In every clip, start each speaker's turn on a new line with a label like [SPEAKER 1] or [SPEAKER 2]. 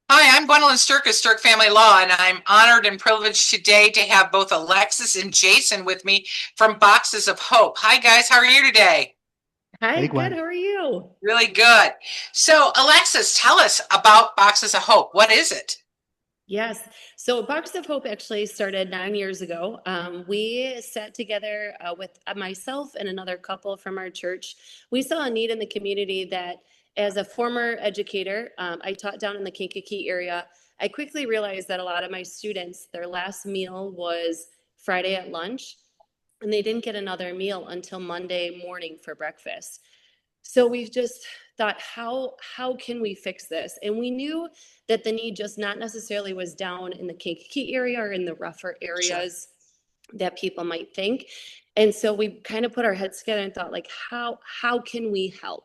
[SPEAKER 1] Hi, I'm Gwendolyn Stirk of Stirk Family Law, and I'm honored and privileged today to have both Alexis and Jason with me from Boxes of Hope. Hi, guys. How are you today?
[SPEAKER 2] Hi,
[SPEAKER 3] Hey,
[SPEAKER 2] good.
[SPEAKER 3] Gwen.
[SPEAKER 2] How are you?
[SPEAKER 1] Really good. So, Alexis, tell us about Boxes of Hope. What is it?
[SPEAKER 2] Yes. So Box of Hope actually started 9 years ago. We sat together with myself and another couple from our church. We saw a need in the community that, as a former educator, I taught down in the Kankakee area. I quickly realized that a lot of my students, their last meal was Friday at lunch, and they didn't get another meal until Monday morning for breakfast. So we've just thought, how can we fix this? And we knew that the need just not necessarily was down in the Kankakee area or in the rougher
[SPEAKER 1] Sure.
[SPEAKER 2] areas that people might think. And so we kind of put our heads together and thought, like, how can we help?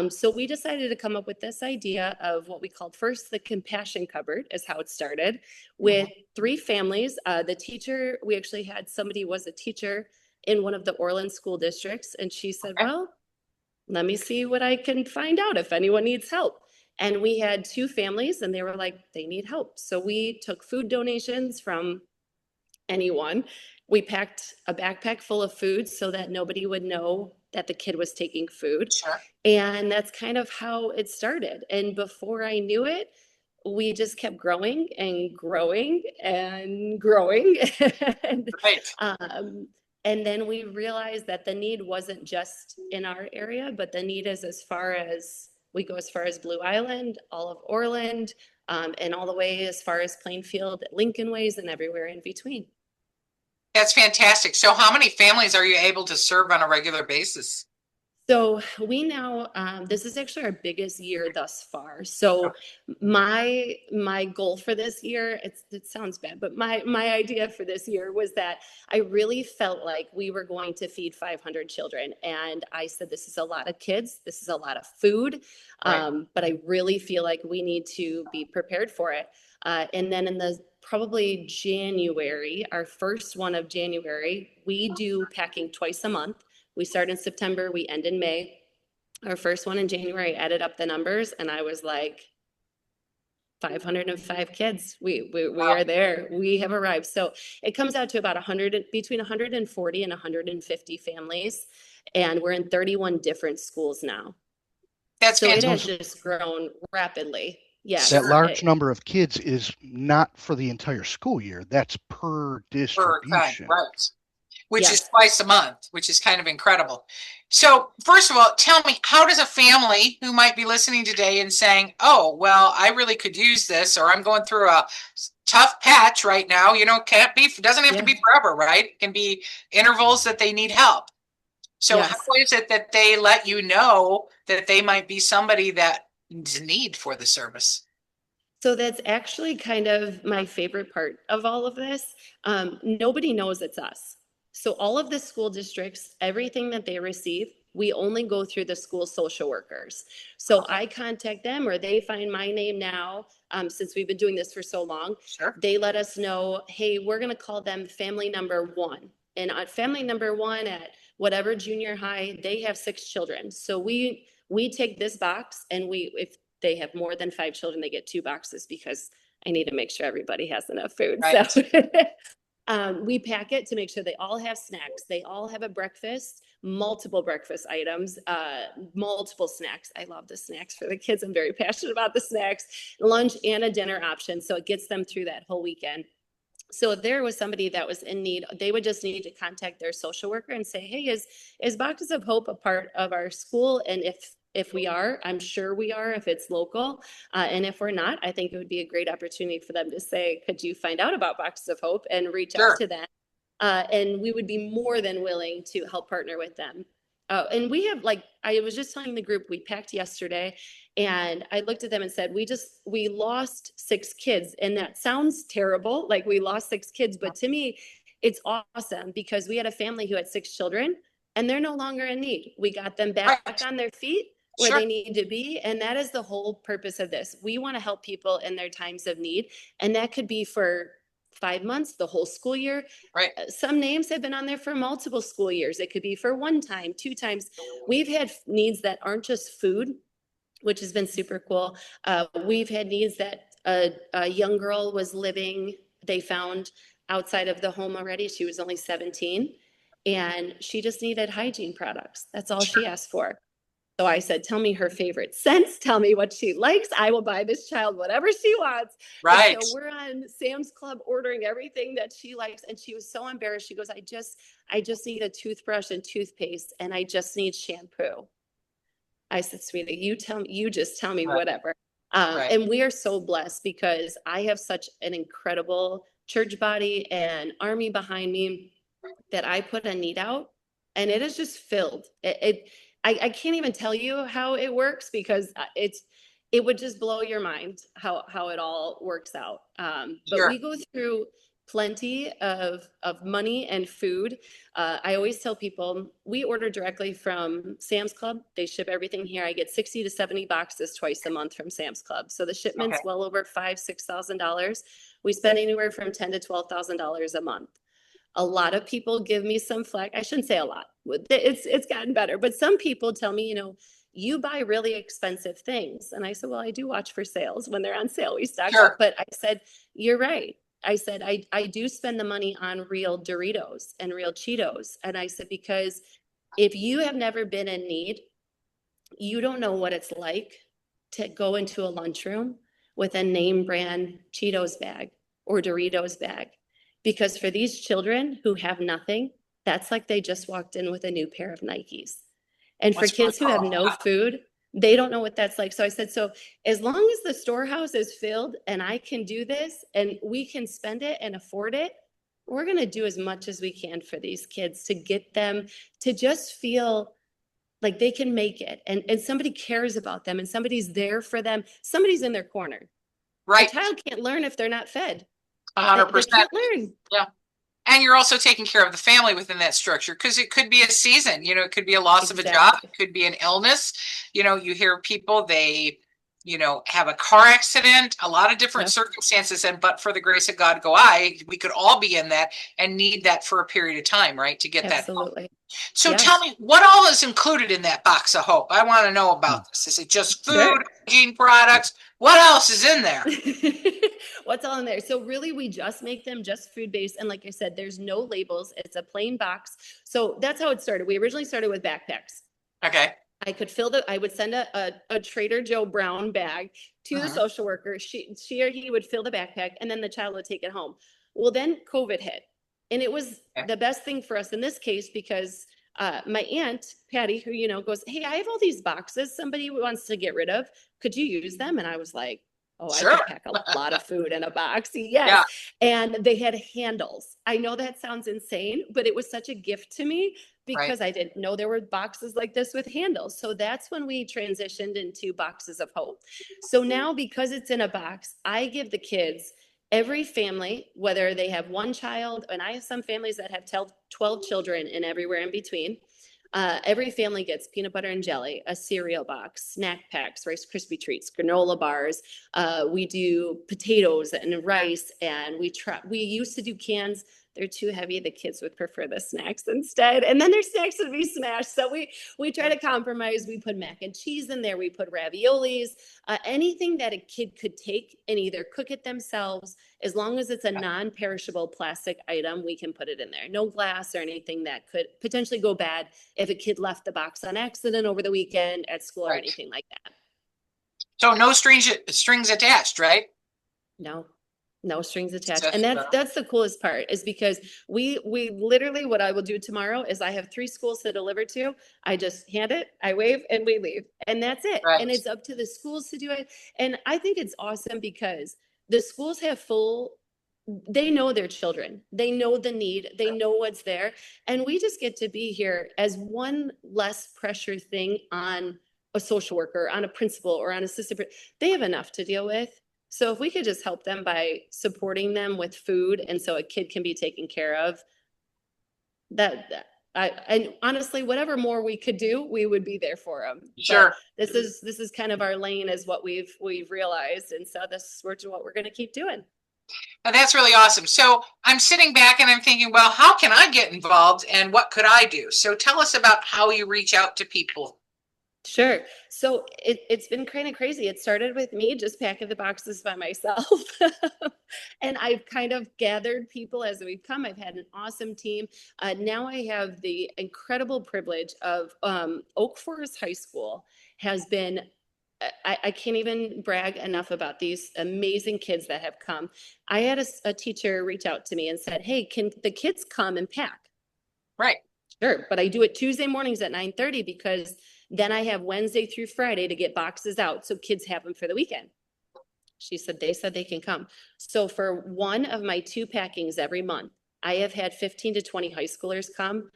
[SPEAKER 2] So we decided to come up with this idea of what we called first the compassion cupboard, is how it started, with three families. The teacher, we actually had somebody was a teacher in one of the Orland school districts, and she said,
[SPEAKER 1] Okay.
[SPEAKER 2] well, let me see what I can find out if anyone needs help. And we had two families, and they were like, they need help. So we took food donations from anyone. We packed a backpack full of food so that nobody would know that the kid was taking food.
[SPEAKER 1] Sure.
[SPEAKER 2] And that's kind of how it started. And before I knew it, we just kept growing and growing and growing. and,
[SPEAKER 1] Right.
[SPEAKER 2] um, and then we realized that the need wasn't just in our area, but the need is as far as we go as far as Blue Island, all of Orland, and all the way as far as Plainfield, Lincoln Ways, and everywhere in between.
[SPEAKER 1] That's fantastic. So, how many families are you able to serve on a regular basis?
[SPEAKER 2] So we now, this is actually our biggest year thus far. So my goal for this year, it sounds bad, but my idea for this year was that I really felt like we were going to feed 500 children, and I said this is a lot of kids, this is a lot of food,
[SPEAKER 1] Right.
[SPEAKER 2] but I really feel like we need to be prepared for it. And then in the probably January, our first one of January, we do packing twice a month. We start in September, we end in May. Our first one in January, I added up the numbers, and I was like, 505 kids. We
[SPEAKER 1] Wow.
[SPEAKER 2] are there. We have arrived. So it comes out to about 100, between 140 and 150 families. And we're in 31 different schools now.
[SPEAKER 1] That's
[SPEAKER 2] So it has
[SPEAKER 1] fantastic.
[SPEAKER 3] Those
[SPEAKER 2] just grown rapidly.
[SPEAKER 3] that
[SPEAKER 2] Yes.
[SPEAKER 1] Sure.
[SPEAKER 3] large number of kids is not for the entire school year. That's per
[SPEAKER 1] Per kind.
[SPEAKER 3] distribution.
[SPEAKER 1] Right. Which is
[SPEAKER 2] Yes.
[SPEAKER 1] twice a month, which is kind of incredible. So, first of all, tell me, how does a family who might be listening today and saying, oh, well, I really could use this, or I'm going through a tough patch right now, can't be, doesn't have to
[SPEAKER 2] Yeah.
[SPEAKER 1] be forever, right? It can be intervals that they need help. So, how
[SPEAKER 2] Yes.
[SPEAKER 1] is it that they let you know that they might be somebody that needs a need for the service?
[SPEAKER 2] So that's actually kind of my favorite part of all of this. Nobody knows it's us. So all of the school districts, everything that they receive, we only go through the school social workers. So
[SPEAKER 1] Okay.
[SPEAKER 2] I contact them, or they find my name now, since we've been doing this for so long.
[SPEAKER 1] Sure.
[SPEAKER 2] They let us know, hey, we're going to call them family number one. And on family number one at whatever junior high, they have 6 children. So we take this box, and if they have more than 5 children, they get 2 boxes, because I need to make sure everybody has enough food. So
[SPEAKER 1] Right.
[SPEAKER 2] we pack it to make sure they all have snacks. They all have a breakfast, multiple breakfast items, multiple snacks. I love the snacks for the kids. I'm very passionate about the snacks, lunch and a dinner option. So it gets them through that whole weekend. So if there was somebody that was in need, they would just need to contact their social worker and say, hey, is Boxes of Hope a part of our school? And if we are, I'm sure we are if it's local. And if we're not, I think it would be a great opportunity for them to say, could you find out about Boxes of Hope and reach out
[SPEAKER 1] Sure.
[SPEAKER 2] to them? And we would be more than willing to help partner with them. And we have, like, I was just telling the group, we packed yesterday, and I looked at them and said, we lost 6 kids. And that sounds terrible, like we lost 6 kids. But to me, it's awesome, because we had a family who had 6 children, and they're no longer in need. We got them back
[SPEAKER 1] Right.
[SPEAKER 2] on their feet where
[SPEAKER 1] Sure.
[SPEAKER 2] they need to be. And that is the whole purpose of this. We want to help people in their times of need. And that could be for 5 months, the whole school year.
[SPEAKER 1] Right.
[SPEAKER 2] Some names have been on there for multiple school years. It could be for 1 time, 2 times. We've had needs that aren't just food, which has been super cool. We've had needs that a young girl was living, they found outside of the home already. She was only 17 and she just needed hygiene products. That's all she asked for. So I said, tell me her favorite scents. Tell me what she likes. I will buy this child whatever she wants.
[SPEAKER 1] Right.
[SPEAKER 2] And so we're on Sam's Club ordering everything that she likes. And she was so embarrassed. She goes, I just need a toothbrush and toothpaste, and I just need shampoo. I said, sweetie, you just tell me
[SPEAKER 1] Right.
[SPEAKER 2] whatever.
[SPEAKER 1] Right.
[SPEAKER 2] And we are so blessed because I have such an incredible church body and army behind me that I put a need out and it is just filled. I can't even tell you how it works because it would just blow your mind how it all works out. But
[SPEAKER 1] Sure.
[SPEAKER 2] we go through plenty of money and food. I always tell people we order directly from Sam's Club. They ship everything here. I get 60 to 70 boxes twice a month from Sam's Club. So the shipment's
[SPEAKER 1] Okay.
[SPEAKER 2] well over $5,000-6,000. We spend anywhere from $10,000 to $12,000 a month. A lot of people give me some flack. I shouldn't say a lot. It's gotten better, but some people tell me, you buy really expensive things. And I said, well, I do watch for sales. When they're on sale, we stock
[SPEAKER 1] Sure.
[SPEAKER 2] up. But I said, you're right. I said, I do spend the money on real Doritos and real Cheetos. And I said, because if you have never been in need, you don't know what it's like to go into a lunchroom with a name brand Cheetos bag or Doritos bag. Because for these children who have nothing, that's like they just walked in with a new pair of Nikes. And for
[SPEAKER 1] That's really
[SPEAKER 2] kids who have
[SPEAKER 1] cool.
[SPEAKER 2] no food, they don't know what that's like. So I said, so as long as the storehouse is filled and I can do this and we can spend it and afford it, we're going to do as much as we can for these kids to get them to just feel like they can make it and somebody cares about them and somebody's there for them. Somebody's in their corner.
[SPEAKER 1] Right.
[SPEAKER 2] A child can't learn if they're not fed. They
[SPEAKER 1] 100%.
[SPEAKER 2] can't learn.
[SPEAKER 1] Yeah. And you're also taking care of the family within that structure because it could be a season, it could be a loss of a job. It could be an illness. You hear people, they, have a car accident, a lot of different
[SPEAKER 2] Yep.
[SPEAKER 1] circumstances. But for the grace of God, we could all be in that and need that for a period of time, right? To get that.
[SPEAKER 2] Absolutely.
[SPEAKER 1] So
[SPEAKER 2] Yes.
[SPEAKER 1] tell me, what all is included in that box of hope? I want to know about this. Is it just food,
[SPEAKER 2] Sure.
[SPEAKER 1] hygiene products? What else is in there?
[SPEAKER 2] What's all in there? So really we just make them just food based. And like I said, there's no labels. It's a plain box. So that's how it started. We originally started with backpacks.
[SPEAKER 1] Okay.
[SPEAKER 2] I would send a Trader Joe brown bag to the social worker. She or he would fill the backpack and then the child would take it home. Well, then COVID hit. And it was the best thing for us in this case because my aunt, Patty, who, goes, hey, I have all these boxes somebody wants to get rid of. Could you use them? And I was like, oh,
[SPEAKER 1] Sure.
[SPEAKER 2] I could pack a lot of food in a box. Yes.
[SPEAKER 1] Yeah.
[SPEAKER 2] And they had handles. I know that sounds insane, but it was such a gift to me because I didn't know there were boxes like this with handles. So that's when we transitioned into boxes of hope. So now because it's in a box, I give the kids every family, whether they have one child, and I have some families that have 12 children and everywhere in between. Every family gets peanut butter and jelly, a cereal box, snack packs, Rice Krispie treats, granola bars. We do potatoes and rice, and we used to do cans. They're too heavy. The kids would prefer the snacks instead. And then their snacks would be smashed. So we try to compromise. We put mac and cheese in there. We put raviolis, anything that a kid could take and either cook it themselves. As long as it's a non-perishable plastic item, we can put it in there. No glass or anything that could potentially go bad if a kid left the box on accident over the weekend at school or anything like that.
[SPEAKER 1] So no strings attached, right?
[SPEAKER 2] No strings attached. And that's the coolest part is because we literally, what I will do tomorrow is I have 3 schools to deliver to. I just hand it, I wave, and we leave. And that's it.
[SPEAKER 1] Right.
[SPEAKER 2] And it's up to the schools to do it. And I think it's awesome because the schools have they know their children. They know the need. They know what's there. And we just get to be here as one less pressure thing on a social worker, on a principal, or on assistant. They have enough to deal with. So if we could just help them by supporting them with food and so a kid can be taken care of, and honestly, whatever more we could do, we would be there for them.
[SPEAKER 1] Sure.
[SPEAKER 2] But this is kind of our lane is what we've realized. And so this is what we're going to keep doing.
[SPEAKER 1] Now, that's really awesome. So I'm sitting back and I'm thinking, well, how can I get involved and what could I do? So tell us about how you reach out to people.
[SPEAKER 2] Sure. So it's been kind of crazy. It started with me just packing the boxes by myself. And I've kind of gathered people as we've come. I've had an awesome team. Now I have the incredible privilege of Oak Forest High School has been, I can't even brag enough about these amazing kids that have come. I had a teacher reach out to me and said, "Hey, can the kids come and pack?"
[SPEAKER 1] Right.
[SPEAKER 2] Sure, but I do it Tuesday mornings at 9:30 because then I have Wednesday through Friday to get boxes out so kids have them for the weekend. She said they can come. So for one of my two packings every month, I have had 15 to 20 high schoolers come.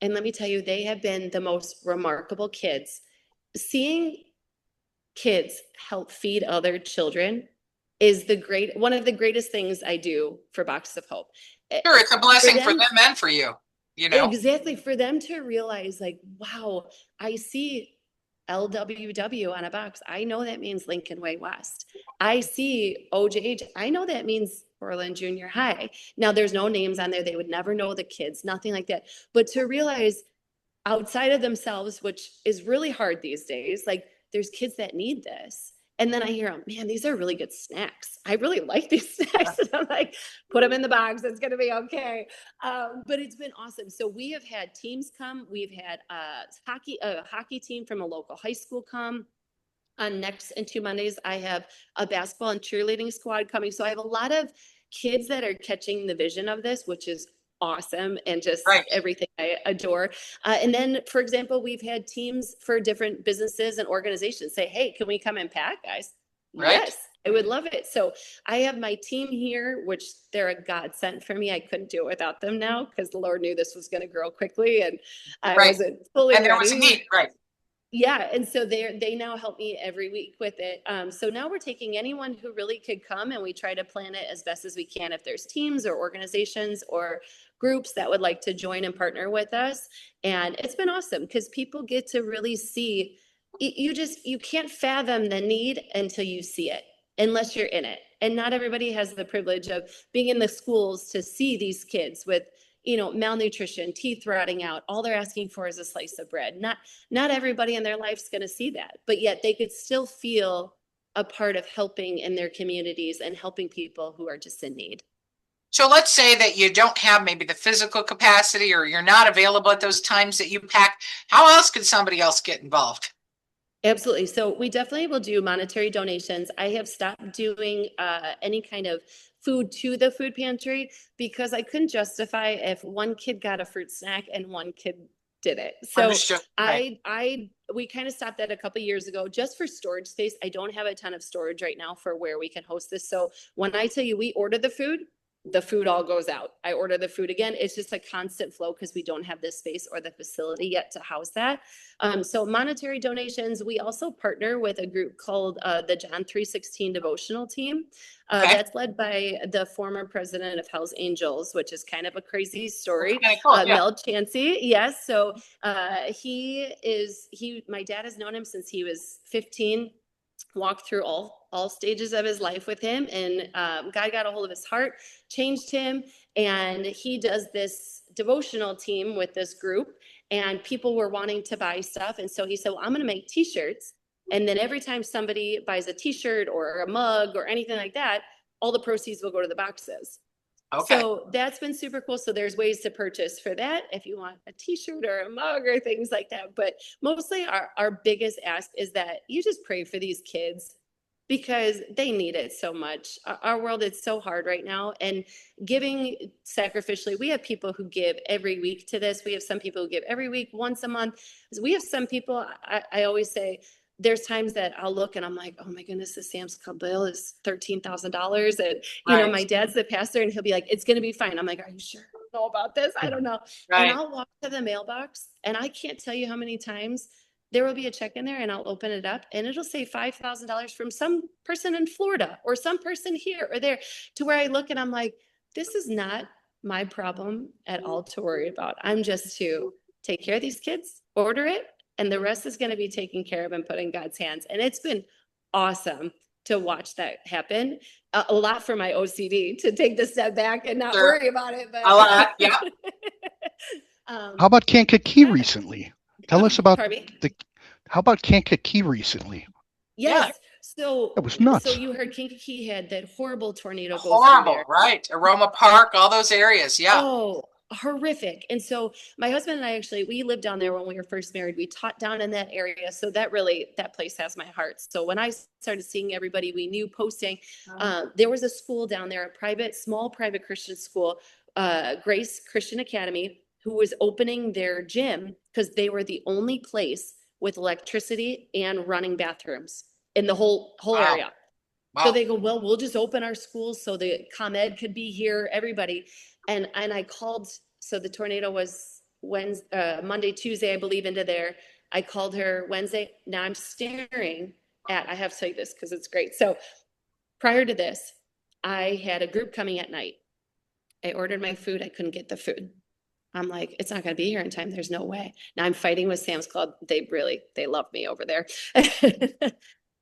[SPEAKER 2] And let me tell you, they have been the most remarkable kids. Seeing kids help feed other children is one of the greatest things I do for Box of Hope.
[SPEAKER 1] Sure, it's a
[SPEAKER 2] For
[SPEAKER 1] blessing for
[SPEAKER 2] them,
[SPEAKER 1] them and for you, you know?
[SPEAKER 2] exactly, for them to realize like, wow, I see LWW on a box. I know that means Lincoln Way West. I see OJH. I know that means Orland Junior High. Now there's no names on there. They would never know the kids, nothing like that. But to realize outside of themselves, which is really hard these days, like there's kids that need this. And then I hear, oh, man, these are really good snacks. I really like these snacks. And I'm like, put them in the box. It's going to be okay. But it's been awesome. So we have had teams come. We've had a hockey team from a local high school come. On next and 2 Mondays, I have a basketball and cheerleading squad coming. So I have a lot of kids that are catching the vision of this, which is awesome and just
[SPEAKER 1] Right.
[SPEAKER 2] everything I adore. And then, for example, we've had teams for different businesses and organizations say, "Hey, can we come and pack, guys?"
[SPEAKER 1] Right.
[SPEAKER 2] Yes, I would love it. So I have my team here, which they're a godsend for me. I couldn't do it without them now because the Lord knew this was going to grow quickly and I
[SPEAKER 1] Right.
[SPEAKER 2] wasn't fully
[SPEAKER 1] And there was a
[SPEAKER 2] ready.
[SPEAKER 1] need, right?
[SPEAKER 2] Yeah, and so they now help me every week with it. So now we're taking anyone who really could come, and we try to plan it as best as we can. If there's teams or organizations or groups that would like to join and partner with us, and it's been awesome because people get to really see. You can't fathom the need until you see it, unless you're in it. And not everybody has the privilege of being in the schools to see these kids with malnutrition, teeth rotting out. All they're asking for is a slice of bread. Not everybody in their life's going to see that, but yet they could still feel a part of helping in their communities and helping people who are just in need.
[SPEAKER 1] So let's say that you don't have maybe the physical capacity or you're not available at those times that you pack. How else could somebody else get involved?
[SPEAKER 2] Absolutely. So we definitely will do monetary donations. I have stopped doing any kind of food to the food pantry because I couldn't justify if one kid got a fruit snack and one kid did it. So
[SPEAKER 1] Understood. Right.
[SPEAKER 2] we kind of stopped that a couple years ago just for storage space. I don't have a ton of storage right now for where we can host this. So when I tell you we order the food all goes out. I order the food again. It's just a constant flow because we don't have the space or the facility yet to house that. So monetary donations. We also partner with a group called the John 3:16 devotional team.
[SPEAKER 1] Okay.
[SPEAKER 2] That's led by the former president of Hell's Angels, which is kind of a crazy story.
[SPEAKER 1] Cool, yeah.
[SPEAKER 2] Mel Chancey. Yes. So my dad has known him since he was 15, walked through all stages of his life with him, and God got a hold of his heart, changed him, and he does this devotional team with this group, and people were wanting to buy stuff, and so he said, well, I'm going to make t-shirts, and then every time somebody buys a t-shirt or a mug or anything like that, all the proceeds will go to the boxes.
[SPEAKER 1] Okay.
[SPEAKER 2] So that's been super cool. So there's ways to purchase for that if you want a t-shirt or a mug or things like that. But mostly our biggest ask is that you just pray for these kids because they need it so much. Our world is so hard right now, and giving sacrificially, we have people who give every week to this. We have some people who give every week, once a month. We have some people, I always say, there's times that I'll look and I'm like, oh my goodness, the Sam's Club bill is $13,000. And,
[SPEAKER 1] Right.
[SPEAKER 2] my dad's the pastor and he'll be like, it's going to be fine. I'm like, are you sure? I don't know about this. I don't know.
[SPEAKER 1] Right.
[SPEAKER 2] And I'll walk to the mailbox and I can't tell you how many times there will be a check in there and I'll open it up and it'll say $5,000 from some person in Florida or some person here or there, to where I look and I'm like, this is not my problem at all to worry about. I'm just to take care of these kids, order it, and the rest is going to be taken care of and put in God's hands. And it's been awesome to watch that happen. A lot for my OCD to take the step back and not worry about it. But
[SPEAKER 1] a lot, yeah.
[SPEAKER 3] How about Kankakee recently? Tell us about
[SPEAKER 2] Pardon me?
[SPEAKER 3] How about Kankakee recently?
[SPEAKER 1] Yeah.
[SPEAKER 2] Yes. So,
[SPEAKER 3] That was
[SPEAKER 2] so
[SPEAKER 3] nuts.
[SPEAKER 2] you heard Kankakee had that horrible tornado go through
[SPEAKER 1] Horrible,
[SPEAKER 2] there.
[SPEAKER 1] right? Aroma Park, all those areas. Yeah.
[SPEAKER 2] Oh, horrific. And so my husband and I actually, we lived down there when we were first married. We taught down in that area. So that really, that place has my heart. So when I started seeing everybody we knew posting, there was a school down there, a private, small private Christian school, Grace Christian Academy, who was opening their gym because they were the only place with electricity and running bathrooms in the whole
[SPEAKER 1] Wow.
[SPEAKER 2] area. So
[SPEAKER 1] Wow.
[SPEAKER 2] they go, well, we'll just open our schools so the ComEd could be here, everybody. And I called, so the tornado was Wednesday, Monday, Tuesday, I believe, into there. I called her Wednesday. Now I'm staring at, I have to tell you this because it's great. So prior to this, I had a group coming at night. I ordered my food. I couldn't get the food. I'm like, it's not going to be here in time. There's no way. Now I'm fighting with Sam's Club. They love me over there.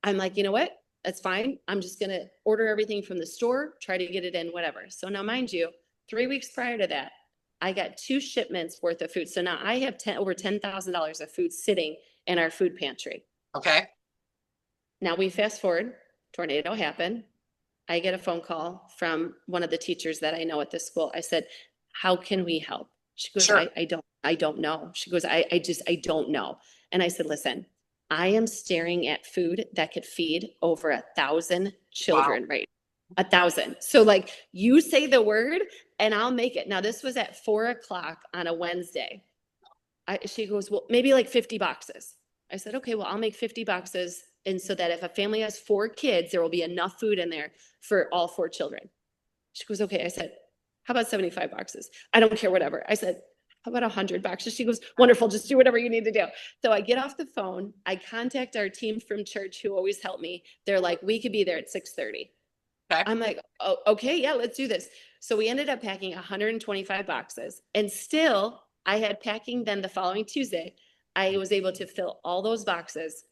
[SPEAKER 2] I'm like, you know what? That's fine. I'm just going to order everything from the store, try to get it in, whatever. So now, mind you, 3 weeks prior to that, I got 2 shipments worth of food. So now I have over $10,000 of food sitting in our food pantry.
[SPEAKER 1] Okay.
[SPEAKER 2] Now we fast forward, tornado happened. I get a phone call from one of the teachers that I know at this school. I said, how can we help? She goes,
[SPEAKER 1] Sure.
[SPEAKER 2] I don't know. She goes, I don't know. And I said, listen, I am staring at food that could feed over 1,000 children,
[SPEAKER 1] Wow.
[SPEAKER 2] right? 1,000. So like you say the word and I'll make it. Now this was at 4 o'clock on a Wednesday. She goes, well, maybe like 50 boxes. I said, okay, well, I'll make 50 boxes. And so that if a family has 4 kids, there will be enough food in there for all 4 children. She goes, okay. I said, how about 75 boxes? I don't care, whatever. I said, how about 100 boxes? She goes, wonderful, just do whatever you need to do. So I get off the phone. I contact our team from church who always help me. They're like, we could be there at 6:30.
[SPEAKER 1] Okay.
[SPEAKER 2] I'm like, oh, okay, yeah, let's do this. So we ended up packing 125 boxes. And still, I had packing then the following Tuesday. I was able to fill all those boxes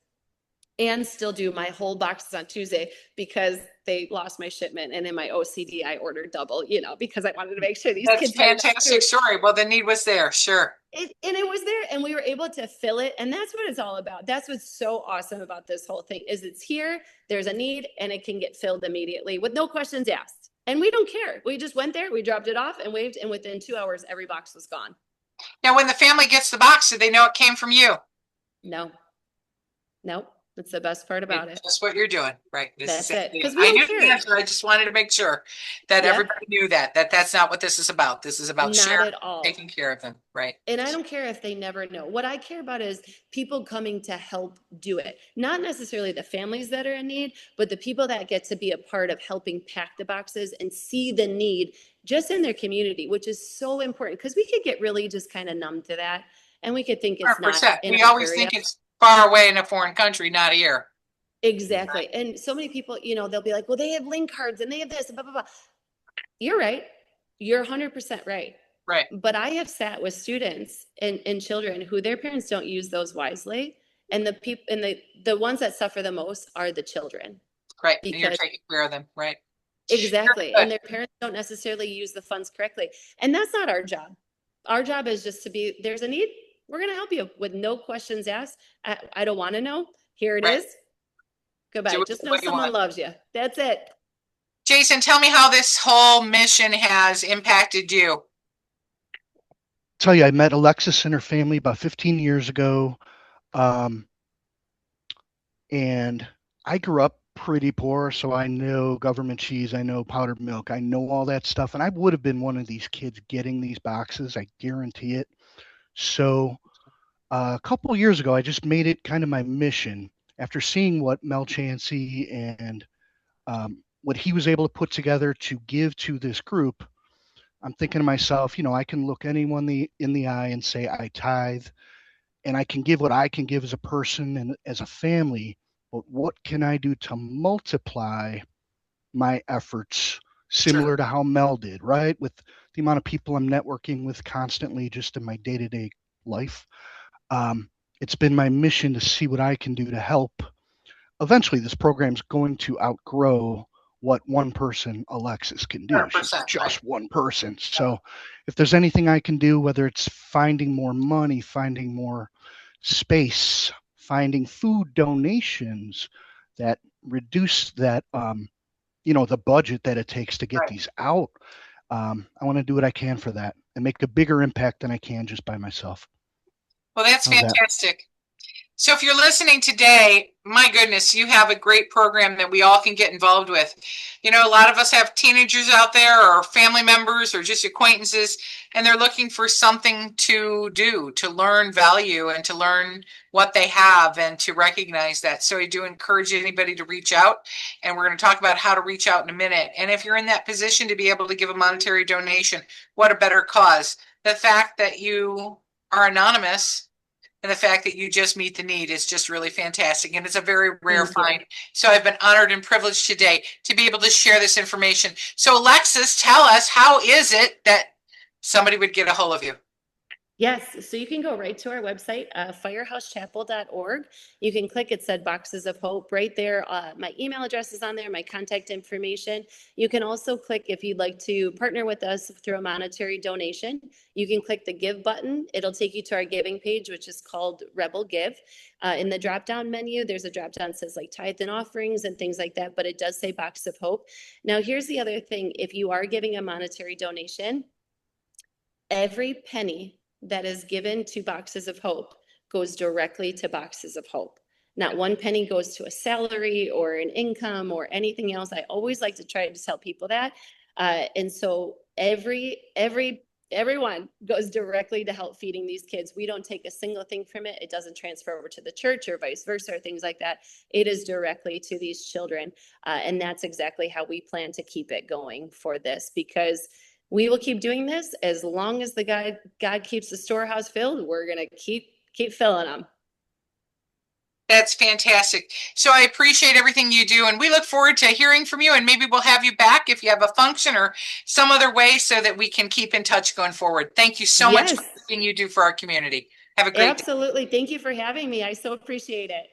[SPEAKER 2] and still do my whole boxes on Tuesday because they lost my shipment. And in my OCD, I ordered double, because I wanted to make sure these
[SPEAKER 1] That's
[SPEAKER 2] kids
[SPEAKER 1] a
[SPEAKER 2] had enough
[SPEAKER 1] fantastic
[SPEAKER 2] food.
[SPEAKER 1] story. Well, the need was there. Sure.
[SPEAKER 2] And it was there and we were able to fill it. And that's what it's all about. That's what's so awesome about this whole thing is it's here, there's a need, and it can get filled immediately with no questions asked. And we don't care. We just went there, we dropped it off and waved, and within 2 hours, every box was gone.
[SPEAKER 1] Now, when the family gets the box, do they know it came from you?
[SPEAKER 2] No, nope. That's the best part about it.
[SPEAKER 1] That's what you're doing, right?
[SPEAKER 2] That's it. Because
[SPEAKER 1] I
[SPEAKER 2] we
[SPEAKER 1] knew
[SPEAKER 2] don't
[SPEAKER 1] the
[SPEAKER 2] care.
[SPEAKER 1] answer. I just wanted to make sure that
[SPEAKER 2] Yep.
[SPEAKER 1] everybody knew that that's not what this is about. This is about
[SPEAKER 2] Not
[SPEAKER 1] sharing,
[SPEAKER 2] at all.
[SPEAKER 1] taking care of them, right?
[SPEAKER 2] And I don't care if they never know. What I care about is people coming to help do it. Not necessarily the families that are in need, but the people that get to be a part of helping pack the boxes and see the need just in their community, which is so important because we could get really just kind of numb to that. And we could think it's not
[SPEAKER 1] 100%.
[SPEAKER 2] in
[SPEAKER 1] We
[SPEAKER 2] our
[SPEAKER 1] always
[SPEAKER 2] area.
[SPEAKER 1] think it's far away in a foreign country, not here.
[SPEAKER 2] Exactly. And so many people, they'll be like, well, they have link cards and they have this, blah, blah, blah. You're right. You're 100% right.
[SPEAKER 1] Right.
[SPEAKER 2] But I have sat with students and children who their parents don't use those wisely. And the people and the ones that suffer the most are the children.
[SPEAKER 1] Right. And you're
[SPEAKER 2] Because
[SPEAKER 1] taking care of them, right?
[SPEAKER 2] exactly.
[SPEAKER 1] Good.
[SPEAKER 2] And their parents don't necessarily use the funds correctly. And that's not our job. Our job is just to be, there's a need. We're going to help you with no questions asked. I don't want to know. Here it
[SPEAKER 1] Right.
[SPEAKER 2] is. Goodbye. Just know
[SPEAKER 1] what you
[SPEAKER 2] someone
[SPEAKER 1] want.
[SPEAKER 2] loves you. That's it.
[SPEAKER 1] Jason, tell me how this whole mission has impacted you.
[SPEAKER 3] Tell you, I met Alexis and her family about 15 years ago. And I grew up pretty poor, so I know government cheese, I know powdered milk, I know all that stuff. And I would have been one of these kids getting these boxes, I guarantee it. So a couple of years ago, I just made it kind of my mission after seeing what Mel Chansey and what he was able to put together to give to this group. I'm thinking to myself, I can look anyone in the eye and say I tithe, and I can give what I can give as a person and as a family. But what can I do to multiply my efforts similar to how Mel did, right? With the amount of people I'm networking with constantly just in my day-to-day life. It's been my mission to see what I can do to help. Eventually, this program's going to outgrow what one person, Alexis, can do. She's just one person. So if there's anything I can do, whether it's finding more money, finding more space, finding food donations that reduce that, the budget that it takes to get
[SPEAKER 1] Right.
[SPEAKER 3] these out. I want to do what I can for that and make a bigger impact than I can just by myself.
[SPEAKER 1] Well, that's
[SPEAKER 3] How's that?
[SPEAKER 1] fantastic. So if you're listening today, my goodness, you have a great program that we all can get involved with. You know, a lot of us have teenagers out there or family members or just acquaintances, and they're looking for something to do, to learn value and to learn what they have and to recognize that. So I do encourage anybody to reach out, and we're going to talk about how to reach out in a minute. And if you're in that position to be able to give a monetary donation, what a better cause. The fact that you are anonymous and the fact that you just meet the need is just really fantastic. And it's a very rare find. So I've been honored and privileged today to be able to share this information. So Alexis, tell us, how is it that somebody would get a hold of you?
[SPEAKER 2] Yes, so you can go right to our website, firehousechapel.org. You can click, it said Boxes of Hope right there. My email address is on there, my contact information. You can also click if you'd like to partner with us through a monetary donation. You can click the Give button. It'll take you to our giving page, which is called Rebel Give. In the drop-down menu, there's a drop-down that says like tithe and offerings and things like that, but it does say Box of Hope. Now, here's the other thing. If you are giving a monetary donation, every penny that is given to Boxes of Hope goes directly to Boxes of Hope. Not one penny goes to a salary or an income or anything else. I always like to try to tell people that. And so everyone goes directly to help feeding these kids. We don't take a single thing from it. It doesn't transfer over to the church or vice versa or things like that. It is directly to these children. And that's exactly how we plan to keep it going for this, because we will keep doing this as long as God keeps the storehouse filled. We're going to keep filling them.
[SPEAKER 1] That's fantastic. So I appreciate everything you do, and we look forward to hearing from you, and maybe we'll have you back if you have a function or some other way so that we can keep in touch going forward. Thank you so much for everything you do for our community. Have a great day.
[SPEAKER 2] Absolutely. Thank you for having me. I so appreciate it.